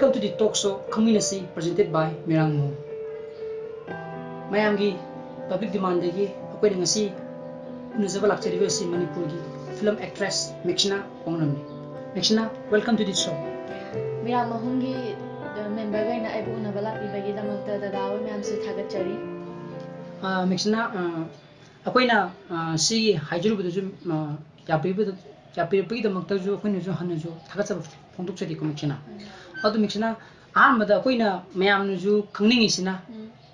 Welcome to the talk show Community presented by Mirang Mo. Mayamgi public demand degi akoy ngasi unazaba lakchariba si Manipur gi film actress Mexina Ongnamni. Mexina, welcome to the show. Mirang Mohungi member ga ina aibu na bala pibagi damakta dadawi myam su thagachari. Mexina akoy na si haijiru budu yapiri damakta ju akoy ju hanu ju thagachaba phongdok chari ko Mexina. Adu Mexina ahmada akoy na mayam ju khangningi sina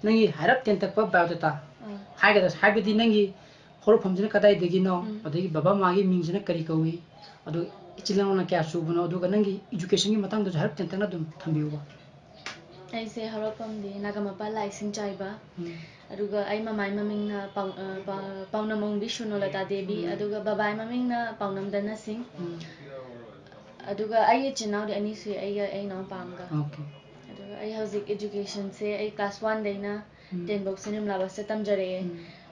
nangi harap tentakpa biodata haigada haibadi nangi horo phamjina kadai degino adagi baba magi mingjina kari kawi adu ichilangna kya subuno adu nangi education gi matang do harap tentakna dum thambiuba Aise haropam di nagamapa laising chaiba aduga ai mamai maming na paunamong Vishunolata Devi aduga babai maming na paunam dana sing aduga ai chinau de ani sui ai no pamga okay aduga ai hauzik education se ai class 1 daina 10 box nim laba se tamjare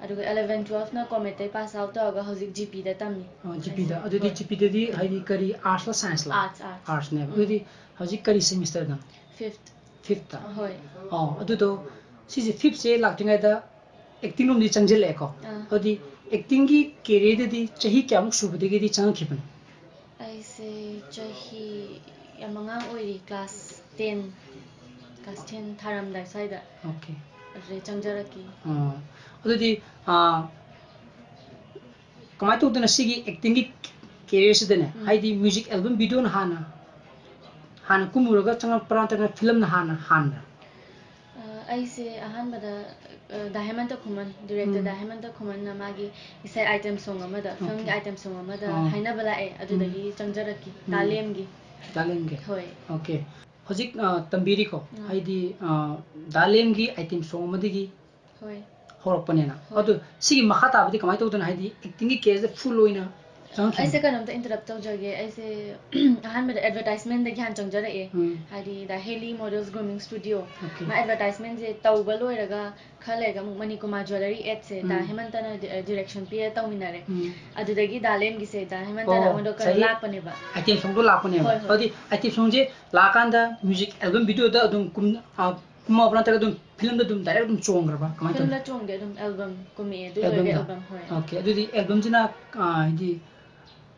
aduga 11 12 na comete pass out to aga hauzik GP da tamni GP da adu di GP da di haidi kari arts la science la arts ne adu hauzik kari semester da 5th ta hoi adu do si 5th se laktinga da acting rom di changjele ko adi acting gi career da di chahi kyamuk subde gi di chang khipan I say chahi yamanga oiri class 10 tharam dai saida okay re changjaraki adudi kamai to dana sigi acting gi career se dane haidi music album video na hana kumuraga changa prantana film na hana I say ahan bada Dahemanta Kuman director Dahemanta Kuman na magi isai item song amada film gi item song amada haina bala adudagi changjaraki dalem gi hoi okay hojik tambiri ko haidi dalem gi item song amadigi hoi horopane na adu sigi makhata abdi kamai to dana haidi acting gi case full oina I say kanam ta interrupt tau jage I say ahan bada advertisement da gyan changjara hadi da Haley Models Grooming Studio ma advertisement je tawba loiraga khalega mani kuma jewelry ad se da hemanta na direction pi tawminare adudagi dalem gi se da hemanta na mondo kan lakpane ba item song do lakpane ba adi item song je lakanda music album video da adum kuma branta ga dum film da dum direct dum chongra ba kamai film da chongge dum album kumi du album hoi okay adudi album jina di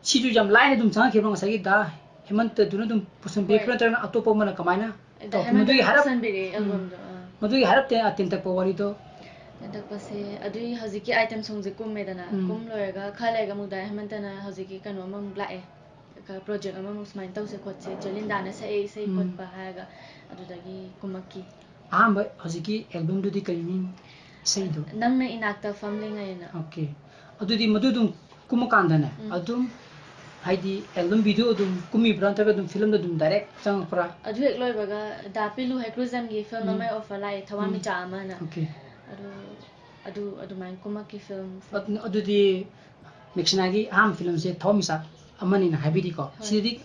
sidu jam line dum chang khebang sagi da hemant duna dum pusan be pranta na atopo mana kamaina to mudui harap sanbire album do mudui harap te atin tak powari to tak pase adui haziki item song je kum medana kum loyaga khalega muda hemanta na haziki kanu mam lae ka project ama musmain tau se khotse jolinda na se sei khot ba haga adudagi kumaki amba haziki album du di kalmin sei do nangna inakta famlinga ina okay adudi madudum kumakanda na adum haidi album video dum kumi branta ga dum film da dum direct chang pra adu ek loi baga da pilu hecruzam gi film mai of lai thawami cha ama na okay adu main kumaki film adu di Mexina gi ham film se thawami sa amani na habidi ko sidi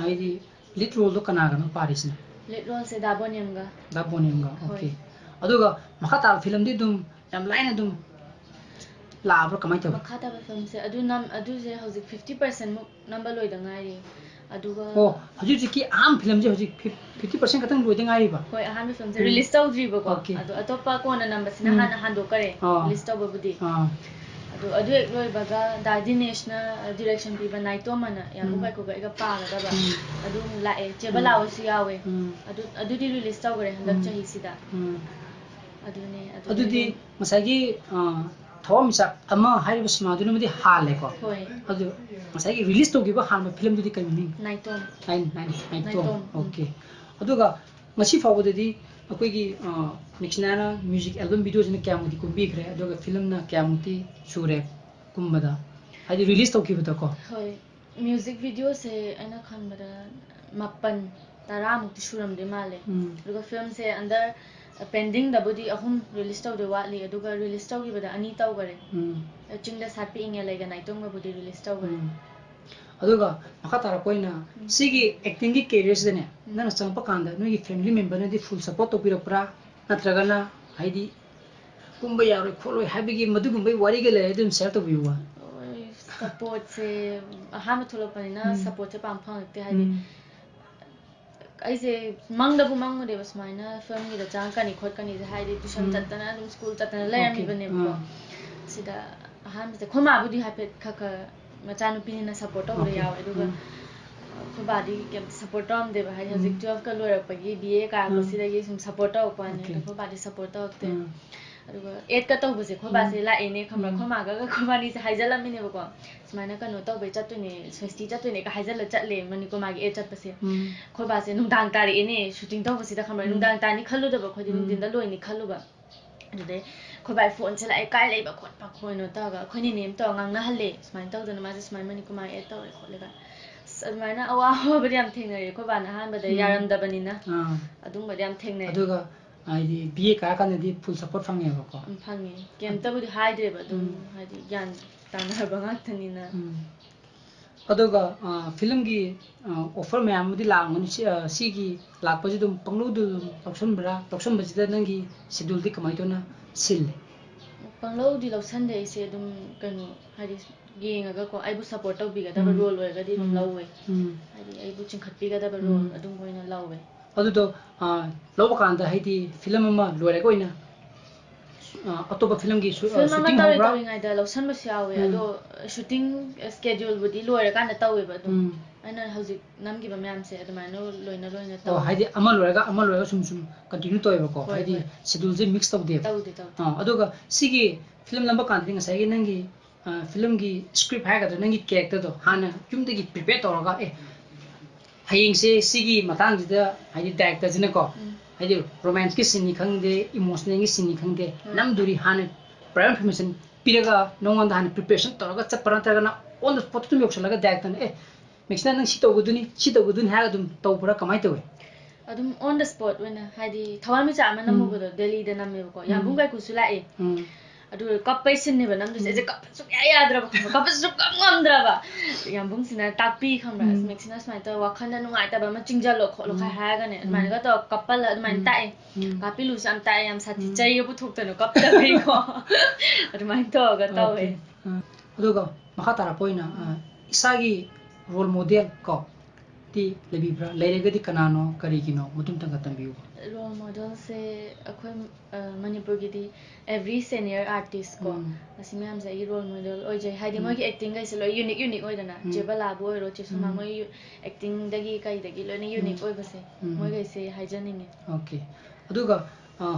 haidi lead role do kana ga na paris na lead role se daboniam ga okay adu ga makata film di dum yam line dum labro kamai to makata ba film se adu je hauzik 50% mu number loi da ngai aduga haju ji ki am film je haju 50% katang loi da ngai ba hoi ahan film se release tau dri ba ko adu atopa ko na number sina han do kare release tau ba budi adu ek loi baga da Dinesh na direction pi ba nai to mana ya ko ko ga pa ga ba adu la e che ba lawo si yawe adu di release tau gare handak chahi sida adu di masagi thawam sa ama hariba sima du nudi hale ko adu masagi release to giba han film du di kai meaning night tom okay adu ga ngasi fawo di akoi gi Mexina na music album video jina kya muti ko big re adu ga film na kya muti sure kumbada hadi release to giba ko hoi music video se ana khan bada mapan tara mukti suram de male adu film se under pending da body ahum release tau de watli aduga release tau gi bada ani tau gare chingda sapi inge lega naitong ga body release tau gare aduga makatara koina sigi acting gi career se ne nana changpa kanda no gi family member ne di full support to pira pra natragana haidi kumba yaro kholo habigi madugumbai wari ge le dum share to biwa support se ahama tholo panina support se pam phang te haidi ꯑꯩꯁꯦ ꯃꯪꯗꯕꯨ ꯃꯪꯉꯨꯗꯦꯕ ꯁꯨꯃꯥꯏꯅ ꯐꯤꯂꯝꯒꯤꯗ ꯆꯪꯉꯛꯀꯅꯤ ꯈꯣꯠꯀꯅꯤꯁꯦ ꯍꯥꯏꯗꯤ tuition ꯆꯠꯇꯅ ꯑꯗꯨꯝ school ꯆꯠꯇꯅ ꯂꯩꯔꯝꯃꯤꯕꯅꯦꯕꯀꯣ ꯁꯤꯗ ꯑꯍꯥꯟꯕꯁꯦ ꯑꯩꯈꯣꯏ ꯃꯥꯕꯨꯗꯤ ꯍꯥꯏꯐꯦꯠ ꯈꯔ ꯃꯆꯥꯅꯨꯄꯤꯅꯤꯅ ꯁꯞꯄꯣꯔꯠ ꯇꯧꯕꯗ ꯌꯥꯎꯋꯦ ꯑꯗꯨꯒ ꯑꯩꯈꯣꯏ ꯕꯥꯗꯤ ꯀꯩꯝꯇ ꯁꯞꯄꯣꯔꯠ ꯇꯧꯔꯝꯗꯦꯕ ꯍꯥꯏꯗꯤ ꯍꯧꯖꯤꯛ 12ꯀ ꯂꯣꯏꯔꯛꯄꯒꯤ BA ꯀꯥꯔꯛꯄꯁꯤꯗꯒꯤ ꯁꯨꯝ ꯁꯞꯄꯣꯔꯠ ꯇꯧꯔꯛꯄꯅꯦ ꯑꯩꯈꯣꯏ ꯕꯥꯗꯤ ꯁꯞꯄꯣꯔꯠ ꯇꯧꯔꯛꯇꯦ ꯑꯗꯨꯒ 8ꯀ ꯇꯧꯕꯁꯦ ꯑꯩꯈꯣꯏ ꯕꯥꯁꯦ ꯂꯥꯛꯑꯦꯅꯦ ꯈꯪꯕ꯭ꯔꯥ ꯑꯩꯈꯣꯏ ꯃꯥꯒ ꯑꯩꯈꯣꯏ ꯕꯥꯅꯤꯁꯦ ꯍꯥꯏꯖꯜꯂꯝꯃꯤꯅꯦꯕꯀோ ꯁꯨꯃꯥꯏꯅ ꯀꯩꯅꯣ ꯇꯧꯕꯩ ꯆꯠꯇꯣꯏꯅꯦ ꯁ꯭ꯋꯦꯁꯇꯤ ꯆꯠꯇꯣꯏꯅꯦꯒ ꯍꯥꯏꯖꯜꯂ ꯆꯠꯂꯦ ꯃꯅꯤꯀꯨꯔ ꯃꯥꯒꯤ 8 ꯆꯠꯄꯁꯦ ꯑꯩꯈꯣꯏ ꯕꯥꯁꯦ ꯅꯨꯡꯗꯥꯡ ꯇꯥꯔꯛꯑꯦꯅꯦ ꯁꯨꯇꯤꯡ ꯇꯧꯕꯁꯤꯗ ꯈꯪꯕ꯭ꯔꯥ ꯅꯨꯡꯗꯥꯡ ꯇꯥꯅꯤ ꯈꯜꯂꯨꯗꯕ ꯑꯩꯈꯣꯏꯗꯤ ꯅꯨꯡꯊꯤꯟꯗ ꯂꯣꯏꯅꯤ ꯈꯜꯂꯨꯕ ꯑꯗꯨꯗꯩ ꯑꯩꯈꯣꯏ ꯕꯥꯏ ꯐꯣꯟꯁꯦ ꯂꯥꯛꯑꯦ ꯀꯥꯏ ꯂꯩꯕ ꯈꯣꯠꯄ ꯈꯣꯏꯅꯣ ꯇꯧꯔꯒ ꯑꯩꯈꯣꯏ ꯅꯦꯅꯦ ꯑꯃ ꯇꯧꯔꯒ ꯉꯥꯡꯅꯍꯜꯂꯦ ꯁꯨꯃꯥꯏꯅ ꯇꯧꯗꯅ ꯃꯥꯁꯦ ꯁꯨꯃꯥꯏꯅ ꯃꯅꯤꯀꯨꯔ ꯃꯥꯒꯤ 8 ꯇꯧꯔꯦ ꯈꯣꯠꯂꯦꯒ ꯑꯗꯨꯃꯥꯏꯅ ꯑꯋꯥꯕꯗꯤ ꯌꯥꯝ ꯊꯦꯡꯅꯔꯦ ꯑꯩꯈꯣꯏ ꯕꯥꯅ ꯑꯍꯥꯟꯕꯗ ꯌꯥꯔꯝꯗꯕꯅꯤꯅ ꯑꯗꯨꯝꯕꯗꯤ ꯌꯥꯝ ꯊꯦꯡꯅꯩ ꯑꯗꯨꯒ ꯍꯥꯏꯗꯤ BA ꯀꯥꯔꯀꯥꯟꯗꯗꯤ ꯐꯨꯜ ꯁꯞꯄꯣꯔꯠ ꯐꯪꯉꯦꯕꯀꯣ ꯐꯪꯉꯦ ꯀꯩꯝꯇꯕꯨꯗꯤ ꯍꯥꯏꯗ꯭ꯔꯦꯕ ꯑꯗꯨꯝ ꯍꯥꯏꯗꯤ ꯒ꯭ꯌꯥꯟ ꯇꯥꯅꯔꯕ ꯉꯥꯛꯇꯅꯤꯅ ꯑꯗꯨꯒ ꯐꯤꯂꯝꯒꯤ ꯑꯣꯐꯔ ꯃꯌꯥꯝ ꯑꯃꯗꯤ ꯂꯥꯛꯑꯝꯒꯅꯤ ꯁꯤꯒꯤ ꯂꯥꯛꯄꯁꯤ ꯑꯗꯨꯝ ꯄꯪꯂꯧꯗ ꯑꯗꯨꯝ ꯂꯧꯁꯟꯕ꯭ꯔꯥ ꯂꯧꯁꯟꯕꯁꯤꯗ ꯅꯪꯒꯤ ꯁꯦꯗꯨꯜꯗꯤ ꯀꯃꯥꯏꯅ ꯇꯧꯅ ꯁꯤꯜꯂꯦ ꯄꯪꯂꯧꯗꯤ ꯂꯧꯁꯟꯗꯦ ꯑꯩꯁꯦ ꯑꯗꯨꯝ ꯀꯩꯅꯣ ꯍꯥꯏꯗꯤ ꯌꯦꯡꯉꯒꯀꯣ ꯑꯩꯕꯨ ꯁꯞꯄꯣꯔꯠ ꯇꯧꯕꯤꯒꯗꯕ ꯔꯣꯜ ꯑꯣꯏꯔꯒꯗꯤ ꯑꯗꯨꯝ ꯂꯧꯋꯦ ꯍꯥꯏꯗꯤ ꯑꯩꯕꯨ ꯆꯤꯡꯈꯠꯄꯤꯒꯗꯕ ꯔꯣꯜ ꯑꯗꯨꯝ ꯑꯣꯏꯅ ꯂꯧꯋꯦ ꯑꯗꯨꯗꯣ ꯂꯧꯕ ꯀꯥꯟꯗ ꯍꯥꯏꯗꯤ ꯐꯤꯂꯝ ꯑꯃ ꯂꯣꯏꯔꯒ ꯑꯣꯏꯅ ꯑꯇꯣꯞꯄ ꯐꯤꯂꯝꯒꯤ ꯐꯤꯂꯝ ꯑꯃ ꯁꯨꯇꯤꯡ ꯇꯧꯔꯤ ꯍꯧꯕ꯭ꯔꯥ ꯇꯧꯔꯤꯉꯩꯗ ꯂꯧꯁꯟꯕꯁꯨ ꯌꯥꯎꯋꯦ ꯑꯗꯣ ꯁꯨꯇꯤꯡ ꯁ꯭ꯀꯦꯗ꯭ꯌꯨꯜꯕꯨꯗꯤ ꯂꯣꯏꯔꯀꯥꯟꯗ ꯇꯧꯋꯦꯕ ꯑꯗꯨꯝ ꯑꯩꯅ ꯍꯧꯖꯤꯛ ꯅꯝꯈꯤꯕ ꯃꯌꯥꯝꯁꯦ ꯑꯗꯨꯃꯥꯏꯅ ꯂꯣꯏꯅ ꯇꯧꯋꯦ ꯍꯥꯏꯗꯤ ꯑꯃ ꯂꯣꯏꯔꯒ ꯁꯨꯝ ꯀꯟꯇꯤꯅ꯭ꯌꯨ ꯇꯧꯋꯦꯕꯀꯣ ꯍꯥꯏꯗꯤ ꯁꯦꯗꯨꯜꯁꯦ ꯃꯤꯛꯁ ꯇꯧꯗꯦꯕ ꯇꯧꯗꯦ ꯑꯗꯨꯒ ꯁꯤꯒꯤ ꯐꯤꯂꯝ ꯅꯝꯕ ꯀꯥꯟꯗꯗꯤ ꯉꯁꯥꯏꯒꯤ ꯅꯪꯒꯤ ꯐꯤꯂꯝꯒꯤ ꯁ꯭ꯀ꯭ꯔꯤꯞ ꯍꯥꯏꯒꯗ꯭ꯔꯥ ꯅꯪꯒꯤ ꯀꯦꯔꯦꯛꯇꯔꯗꯣ ꯍꯥꯟꯅ ꯌꯨꯝꯗꯒꯤ ꯄ꯭ꯔꯤꯄꯦꯌꯔ ꯇꯧꯔꯒ ꯍꯌꯦꯡꯁꯦ ꯁꯤꯒꯤ ꯃꯇꯥꯡꯁꯤꯗ ꯍꯥꯏꯗꯤ ꯗꯥꯏꯔꯦꯛꯇꯔꯁꯤꯅꯀꯣ ꯍꯥꯏꯗꯤ ꯔꯣꯃꯥꯟꯁꯀꯤ ꯁꯤꯟꯅꯤ ꯈꯪꯗꯦ ꯏꯃोशꯅꯦꯜꯒꯤ ꯁꯤꯟꯅꯤ ꯈꯪꯗꯦ ꯅꯝꯗꯨꯔꯤ ꯍꯥꯟꯅ ꯄ꯭ꯔꯥꯏꯌꯔ ꯏꯟꯐꯣꯔꯃꯦꯁꯟ ꯄꯤꯔꯒ ꯅꯉꯣꯟꯗ ꯍꯥꯟꯅ ꯄ꯭ꯔꯤꯄꯦꯔꯦꯁꯟ ꯇꯧꯔꯒ ꯆꯠꯄ꯭ꯔꯥ ꯅꯠꯇ꯭ꯔꯒꯅ ꯑꯣꯟ ꯗ ꯁ꯭ꯄꯣꯠ ꯑꯗꯨꯝ ꯌꯧꯁꯜꯂꯒ ꯗꯥꯏꯔꯦꯛꯇꯔꯅ ꯃꯦꯛꯁꯤꯅ ꯅꯪ ꯁꯤ ꯇꯧꯒꯗꯣꯏꯅꯤ ꯍꯥꯏꯔꯒ ꯑꯗꯨꯝ ꯇꯧꯕ꯭ꯔꯥ ꯀꯃꯥꯏꯅ ꯇꯧꯋꯤ ꯑꯗꯨꯝ ꯑꯣꯟ ꯗ ꯁ꯭ꯄꯣꯠ ꯑꯣꯏꯅ ꯍꯥꯏꯗꯤ ꯊꯋꯥꯟꯃꯤꯆꯥꯛ ꯑꯃ ꯅꯝꯃꯨꯕꯗꯣ ꯗꯦꯜꯂꯤꯗ ꯅꯝꯃꯦꯕꯀꯣ ꯌꯥꯝꯕꯨꯡ ꯀꯥꯏꯀꯨꯁꯨ ꯂꯥꯛꯑꯦ ꯑꯗꯨ ꯀꯞꯄꯩ ꯁꯤꯟꯅꯦꯕ ꯅꯝꯗꯣꯏꯁꯦ ꯑꯩꯁꯦ ꯀꯞꯄ ꯁꯨꯡꯌꯥ ꯌꯥꯗ꯭ꯔꯕ ꯈꯪꯕ꯭ꯔꯥ ꯀꯞꯄꯁꯨ ꯁꯨꯡꯉꯝ ꯉꯝꯗ꯭ꯔꯕ ꯌꯥꯝꯕꯨꯡꯁꯤꯅ ꯇꯥꯛꯄꯤ ꯈꯪꯕ꯭ꯔꯥ ꯃꯦꯛꯁꯤꯅ ꯁꯨꯃꯥꯏꯅ ꯇꯧꯔ ꯋꯥꯈꯜꯗ ꯅꯨꯡꯉꯥꯏꯇꯕ ꯑꯃ ꯆꯤꯡꯁꯤꯜꯂꯣ ꯈꯣꯠꯂꯣ ꯍꯥꯏꯔꯒꯅꯦ ꯑꯗꯨꯃꯥꯏꯅꯒ ꯇꯧꯔ ꯀꯞꯄꯜꯂ ꯑꯗꯨꯃꯥꯏꯅ ꯇꯥꯛꯑꯦ ꯀꯥꯄꯤꯂꯨꯁꯨ ꯌꯥꯝ ꯇꯥꯛꯑꯦ ꯌꯥꯝ ꯁꯥꯊꯤ ꯆꯩꯒ ꯄꯨꯊꯣꯛꯇꯅ ꯀꯞꯇꯕꯩꯀꯣ ꯑꯗꯨꯃꯥꯏꯅ ꯇꯧꯔꯒ ꯇꯧꯋꯦ ꯑꯗꯨꯒ ꯃꯈꯥ ꯇꯥꯔꯛꯄ ꯑꯣꯏꯅ ꯏꯁꯥꯒꯤ ꯔꯣꯜ ꯃꯣꯗꯦꯜ ꯀꯣ ꯇꯤ ꯂꯩꯕꯤꯕ꯭ꯔꯥ ꯂꯩꯔꯒꯗꯤ ꯀꯅꯥꯅꯣ ꯀꯔꯤꯒꯤꯅꯣ ꯃꯇꯨꯡꯇꯪꯒ ꯇꯝꯕꯤꯌꯨ ꯔꯣꯜ ꯃꯣꯗꯦꯜꯁꯦ ꯑꯩꯈꯣꯏ ꯃꯅꯤꯄꯨꯔꯒꯤꯗꯤ ꯑꯦꯚ꯭ꯔꯤ ꯁꯦꯅꯤꯌꯔ ꯑꯥꯔꯇꯤꯁ ꯀꯣ ꯑꯁꯤ ꯃꯌꯥꯝꯁꯦ ꯑꯩꯒꯤ ꯔꯣꯜ ꯃꯣꯗꯦꯜ ꯑꯣꯏꯖꯩ ꯍꯥꯏꯗꯤ ꯃꯣꯏꯒꯤ ꯑꯦꯛꯇꯤꯡꯒꯩꯁꯦ ꯂꯣꯏ ꯌꯨꯅꯤꯛ ꯑꯣꯏꯗꯅ ꯆꯦ ꯕꯂꯥꯕꯨ ꯑꯣꯏꯔꯣ ꯆꯦ ꯁꯣꯃꯥ ꯃꯣꯏ ꯑꯦꯛꯇꯤꯡꯗꯒꯤ ꯀꯩꯗꯒꯤ ꯂꯣꯏꯅ ꯌꯨꯅꯤꯛ ꯑꯣꯏꯕꯁꯦ ꯃꯣꯏꯒꯩꯁꯦ ꯍꯥꯏꯖꯅꯤꯡꯉꯦ ꯑꯣꯀꯦ ꯑꯗꯨꯒ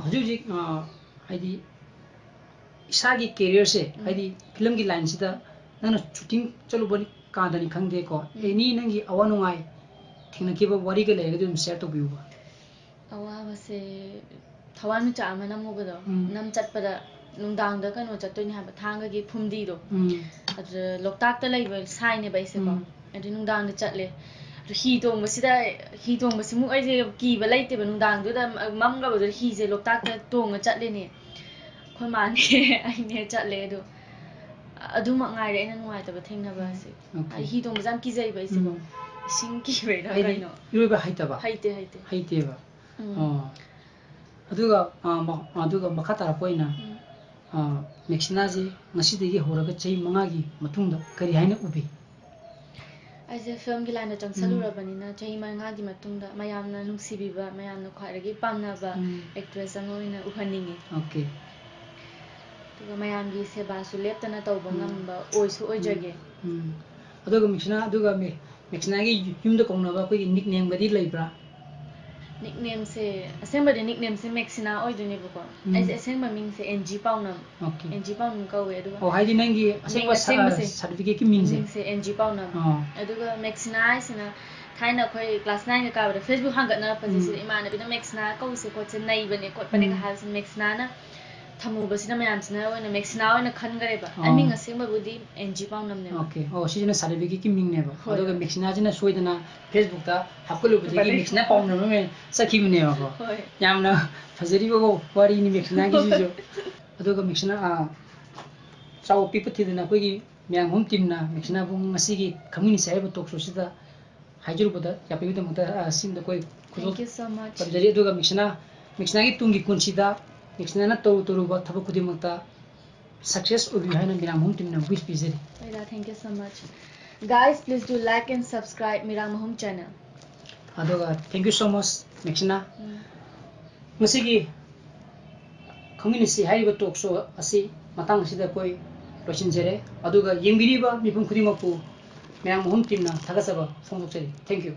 ꯍꯧꯖꯤꯛ ꯍꯥꯏꯗꯤ ꯏꯁꯥꯒꯤ ꯀꯦꯔꯤꯌꯔꯁꯦ ꯍꯥꯏꯗꯤ ꯐꯤꯂꯝꯒꯤ ꯂꯥꯏꯟꯁꯤꯗ ꯅꯪꯅ ꯁꯨꯇꯤꯡ ꯆꯠꯂꯨꯕ ꯀꯥꯟꯗꯅꯤ ꯈꯪꯗꯦꯀꯣ ꯑꯦꯅꯤ ꯅꯪꯒꯤ ꯑꯋꯥ ꯅꯨꯡꯉꯥꯏ ꯊꯦꯡꯅꯈꯤꯕ ꯋꯥꯔꯤꯒ ꯂꯩꯔꯒꯗꯤ ꯑꯗꯨꯝ ꯁꯤꯌꯔ ꯇꯧꯕꯤꯌꯨꯕ ꯑꯋꯥꯕꯁꯦ ꯊꯋꯥꯟꯃꯤꯆꯥꯛ ꯑꯃ ꯅꯝꯃꯨꯕꯗꯣ ꯅꯝ ꯆꯠꯄꯗ ꯅꯨꯡꯗꯥꯡꯗ ꯀꯩꯅꯣ ꯆꯠꯇꯣꯏꯅꯦ ꯍꯥꯏꯕ ꯊꯥꯡꯒꯒꯤ ꯐꯨꯝꯗꯤꯗꯣ ꯑꯗꯨꯗ ꯂꯣꯛꯇꯥꯛꯇ ꯂꯩꯕ ꯁꯥꯏꯅꯦꯕ ꯑꯩꯁꯦꯀꯣ ꯑꯗꯨ ꯅꯨꯡꯗꯥꯡꯗ ꯆꯠꯂꯦ ꯑꯗꯨ ꯍꯤ ꯇꯣꯡꯕꯁꯤꯃꯨꯛ ꯑꯩꯁꯦ ꯀꯤꯕ ꯂꯩꯇꯦꯕ ꯅꯨꯡꯗꯥꯡꯗꯨꯗ ꯃꯝꯈ꯭ꯔꯕꯗꯨꯗ ꯍꯤꯁꯦ ꯂꯣꯛꯇꯥꯛꯇ ꯇꯣꯡꯉ ꯆꯠꯂꯤꯅꯦ ꯑꯩꯈꯣꯏ ꯃꯥꯅꯦ ꯑꯩꯅꯦ ꯆꯠꯂꯦ ꯑꯗꯣ ꯑꯗꯨꯃꯛ ꯉꯥꯏꯔꯦ ꯑꯩꯅ ꯅꯨꯡꯉꯥꯏꯇꯕ ꯊꯦꯡꯅꯕ ꯑꯁꯤ ꯍꯤ ꯇꯣꯡꯕꯁꯦ ꯌꯥꯝ ꯀꯤꯖꯩꯕ ꯑꯩꯁꯦꯀꯣ ꯏꯁꯤꯡ ꯀꯤꯕꯩꯔꯥ ꯀꯩꯅꯣ ꯏꯔꯣꯏꯕ ꯍꯩꯇꯕ ꯍꯩꯇꯦꯕ ꯑꯗꯨꯒ ꯃꯈꯥ ꯇꯥꯔꯛꯄ ꯑꯣꯏꯅ ꯃꯦꯛꯁꯤꯅꯥꯁꯤ ꯉꯁꯤꯗꯒꯤ ꯍꯧꯔꯒ ꯆꯍꯤ 5ꯒꯤ ꯃꯇꯨꯡꯗ ꯀꯔꯤ ꯍꯥꯏꯅ ꯎꯕꯤ ꯑꯩꯁꯦ ꯐꯤꯂꯝꯒꯤ ꯂꯥꯏꯟꯗ ꯆꯪꯁꯜꯂꯨꯔꯕꯅꯤꯅ ꯆꯍꯤ 5ꯒꯤ ꯃꯇꯨꯡꯗ ꯃꯌꯥꯝꯅ ꯅꯨꯡꯁꯤꯕꯤꯕ ꯃꯌꯥꯝꯅ ꯈ꯭ꯋꯥꯏꯗꯒꯤ ꯄꯥꯝꯅꯕ ꯑꯦꯛꯇ꯭ꯔꯦꯁ ꯑꯃ ꯑꯣꯏꯅ ꯎꯍꯟꯅꯤꯡꯉꯤ ꯑꯣꯀꯦ ꯑꯗꯨꯒ ꯃꯌꯥꯝꯒꯤ ꯁꯦꯕꯥꯁꯨ ꯂꯦꯞꯇꯅ ꯇꯧꯕ ꯉꯝꯕ ꯑꯣꯏꯖꯒꯦ ꯑꯗꯨꯒ ꯃꯦꯛꯁꯤꯅꯥꯒꯤ ꯌꯨꯝꯗ ꯀꯧꯅꯕ ꯑꯩꯈꯣꯏꯒꯤ ꯅꯤꯛꯅꯦꯝꯒꯗꯤ ꯂꯩꯕ꯭ꯔꯥ ꯅꯤꯛꯅꯦꯝꯁꯦ ꯑꯁꯦꯡꯕꯗꯤ ꯅꯤꯛꯅꯦꯝꯁꯦ ꯃꯦꯛꯁꯤꯅꯥ ꯑꯣꯏꯗꯣꯏꯅꯦꯕꯀꯣ ꯑꯩꯁꯦ ꯑꯁꯦꯡꯕ ꯃꯤꯡꯁꯦ ꯑꯦꯟꯖꯤ ꯄꯥꯎꯅꯝ ꯑꯦꯟꯖꯤ ꯄꯥꯎꯅꯝ ꯀꯧꯋꯦ ꯑꯗꯨꯒ ꯍꯥꯏꯗꯤ ꯅꯪꯒꯤ ꯃꯤꯡ ꯑꯁꯦꯡꯕ ꯑꯁꯦꯡꯕꯁꯦ ꯁꯥꯔꯇꯤꯐꯤꯀꯦꯠꯀꯤ ꯃꯤꯡꯁꯦ ꯑꯦꯟꯖꯤ ꯄꯥꯎꯅꯝ ꯑꯗꯨꯒ ꯃꯦꯛꯁꯤꯅꯥ ꯍꯥꯏꯁꯤꯅ ꯊꯥꯏꯅ ꯑꯩꯈꯣꯏ ꯀ꯭ꯂꯥꯁ 9ꯒ ꯀꯥꯕꯗ ꯐꯦꯁꯕꯨꯛ ꯍꯥꯡꯒꯠꯅꯔꯛꯄꯁꯦ ꯁꯤꯗ ꯏꯃꯥꯟꯅꯕꯤꯅ ꯃꯦꯛꯁꯤꯅꯥ ꯀꯧꯁꯦ ꯈꯣꯠꯁꯦ ꯅꯩꯕꯅꯦ ꯈꯣꯠꯄꯅꯦꯒ ꯍꯥꯏꯕꯁꯦ ꯃꯦꯛꯁꯤꯅꯥꯅ ꯊꯝꯃꯨꯕꯁꯤꯅ ꯃꯌꯥꯝꯁꯤꯅ ꯑꯣꯏꯅ ꯃꯦꯛꯁꯤꯅꯥ ꯑꯣꯏꯅ ꯈꯟꯈ꯭ꯔꯦꯕ ꯑꯩ ꯃꯤꯡ ꯑꯁꯦꯡꯕꯕꯨꯗꯤ ꯑꯦꯟꯖꯤ ꯄꯥꯎꯅꯝꯅꯦꯕ ꯁꯤꯁꯤꯅ ꯁꯥꯔꯇꯤꯐꯤꯀꯦꯠꯀꯤ ꯃꯤꯡꯅꯦꯕ ꯑꯗꯨꯒ ꯃꯦꯛꯁꯤꯅꯥꯁꯤꯅ ꯁꯣꯏꯗꯅ ꯐꯦꯁꯕꯨꯛꯇ ꯍꯥꯞꯀꯠꯂꯨꯕꯗꯒꯤ ꯃꯦꯛꯁꯤꯅꯥ ꯄꯥꯎꯅꯝ ꯑꯃ ꯆꯠꯈꯤꯕꯅꯦꯕꯀꯣ ꯌꯥꯝꯅ ꯐꯖꯔꯤꯕ ꯋꯥꯔꯤꯅꯤ ꯃꯦꯛꯁꯤꯅꯥꯒꯤꯁꯤꯁꯨ ꯑꯗꯨꯒ ꯃꯦꯛꯁꯤꯅꯥ ꯆꯥꯎꯕ ꯄꯤꯛꯄ ꯊꯤꯗꯅ ꯑꯩꯈꯣꯏꯒꯤ ꯃꯌꯥꯝ ꯇꯤꯝꯅ ꯃꯦꯛꯁꯤꯅꯥꯕꯨ ꯉꯁꯤꯒꯤ ꯈꯪꯃꯤꯟꯅꯁꯦ ꯍꯥꯏꯕ ꯇꯣꯛ ꯁꯣꯁꯤꯗ ꯍꯥꯏꯖꯔꯨꯕꯗ ꯌꯥꯕꯤꯕꯒꯤꯗꯃꯛꯇ ꯁꯤꯡꯗ ꯑꯩꯈꯣꯏ ꯈꯨꯗꯣꯜ ꯇꯝꯖꯔꯤ ꯑꯗꯨꯒ ꯃꯦꯛꯁꯤꯅꯥꯒꯤ ꯇꯨꯡꯒꯤ ꯄꯨꯟꯁꯤꯗ ꯃꯦꯛꯁꯤꯅꯥꯅ ꯇꯧꯔꯨꯕ ꯊꯕꯛ ꯈꯨꯗꯤꯡꯃꯛꯇ ꯁꯛꯁꯦꯁ ꯑꯣꯏꯕꯤꯌꯨ ꯍꯥꯏꯅ ꯃꯤꯔꯥꯡꯃꯍꯨꯝ ꯇꯤꯝꯅ ꯋꯤꯁ ꯄꯤꯖꯔꯤ Thank you so much. Guys, please do like and subscribe Mirang Mahum channel. aduga thank you so much Maxina ngasigi community haiba talk show asi matang asida koi losinjere aduga yengbiriba mipum khudimakpu mayam hum teamna thagasaba phongdoksari thank you